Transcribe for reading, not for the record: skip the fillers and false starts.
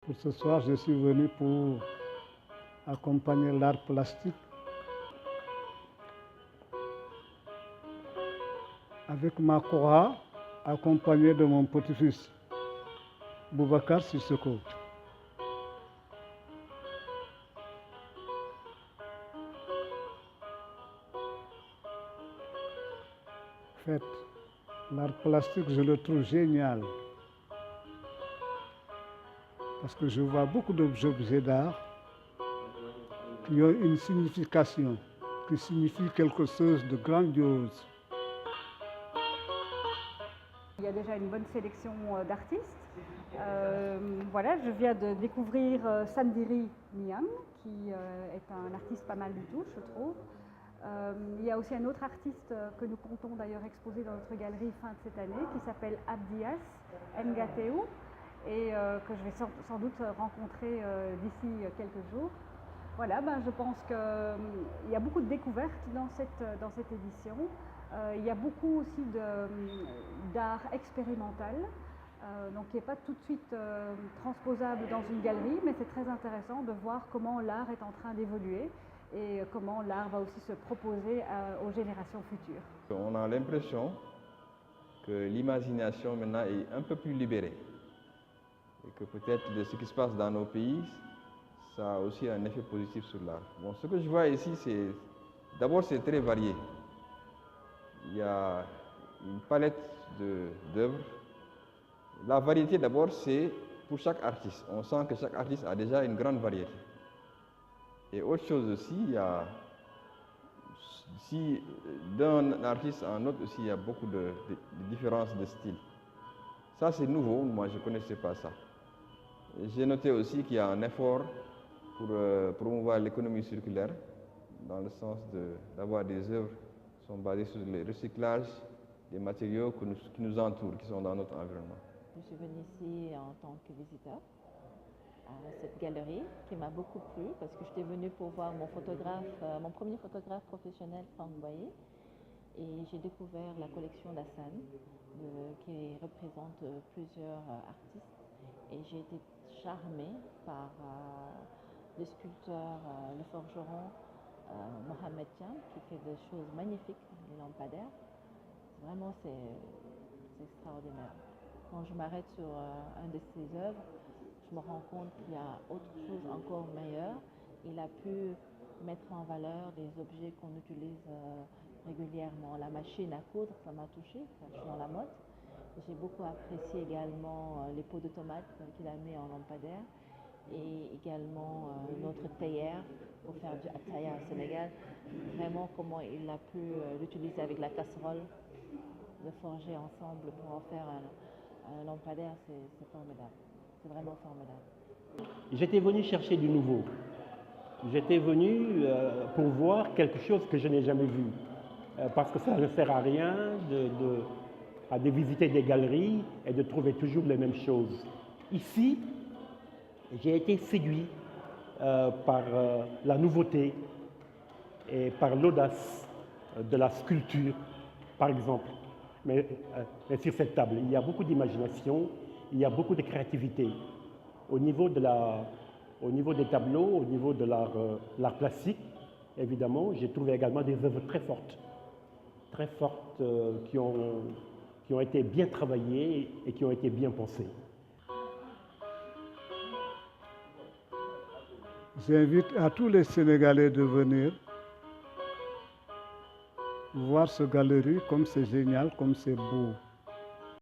Pour ce soir, je suis venu pour accompagner l'art plastique avec ma kora, accompagné de mon petit-fils, Boubacar Sissoko. En fait, l'art plastique, je le trouve génial. Parce que je vois beaucoup d'objets d'art qui ont une signification, qui signifient quelque chose de grandiose. Il y a déjà une bonne sélection d'artistes. Voilà, je viens de découvrir Sandiri Niang, qui est un artiste pas mal du tout, je trouve. Il y a aussi un autre artiste que nous comptons d'ailleurs exposer dans notre galerie fin de cette année, qui s'appelle Abdias Ngateu, et que je vais sans doute rencontrer d'ici quelques jours. Voilà, je pense qu'il y a beaucoup de découvertes dans cette édition. Il y a beaucoup aussi d'art expérimental, donc qui n'est pas tout de suite transposable dans une galerie, mais c'est très intéressant de voir comment l'art est en train d'évoluer et comment l'art va aussi se proposer aux générations futures. On a l'impression que l'imagination maintenant est un peu plus libérée et que peut-être de ce qui se passe dans nos pays, ça a aussi un effet positif sur l'art. Bon, ce que je vois ici, d'abord c'est très varié. Il y a une palette d'œuvres. La variété d'abord, c'est pour chaque artiste. On sent que chaque artiste a déjà une grande variété. Et autre chose aussi, d'un artiste à un autre aussi, il y a beaucoup de différences de style. Ça c'est nouveau, moi je ne connaissais pas ça. J'ai noté aussi qu'il y a un effort pour promouvoir l'économie circulaire, dans le sens d'avoir des œuvres qui sont basées sur le recyclage des matériaux qui nous entourent, qui sont dans notre environnement. Je suis venue ici en tant que visiteur à cette galerie qui m'a beaucoup plu parce que j'étais venue pour voir mon premier photographe professionnel, Franck Boyer, et j'ai découvert la collection d'Hassan qui représente plusieurs artistes, et j'ai été charmée par le sculpteur, le forgeron Mohamed Thiam, qui fait des choses magnifiques, les lampadaires. Vraiment, c'est extraordinaire. Quand je m'arrête sur un de ses œuvres, je me rends compte qu'il y a autre chose encore meilleure. Il a pu mettre en valeur des objets qu'on utilise régulièrement. La machine à coudre, ça m'a touchée, je suis dans la mode. J'ai beaucoup apprécié également les pots de tomates qu'il a mis en lampadaire, et également notre théière pour faire du attaya au Sénégal. Vraiment comment il a pu l'utiliser avec la casserole, de forger ensemble pour en faire un lampadaire, c'est formidable. C'est vraiment formidable. J'étais venu chercher du nouveau. J'étais venu pour voir quelque chose que je n'ai jamais vu. Parce que ça ne sert à rien de visiter des galeries et de trouver toujours les mêmes choses. Ici, j'ai été séduit par la nouveauté et par l'audace de la sculpture, par exemple. Mais sur cette table, il y a beaucoup d'imagination, il y a beaucoup de créativité. Au niveau des tableaux, au niveau de l'art plastique, évidemment, j'ai trouvé également des œuvres très fortes qui ont été bien travaillées et qui ont été bien pensées. J'invite à tous les Sénégalais de venir voir cette galerie, comme c'est génial, comme c'est beau.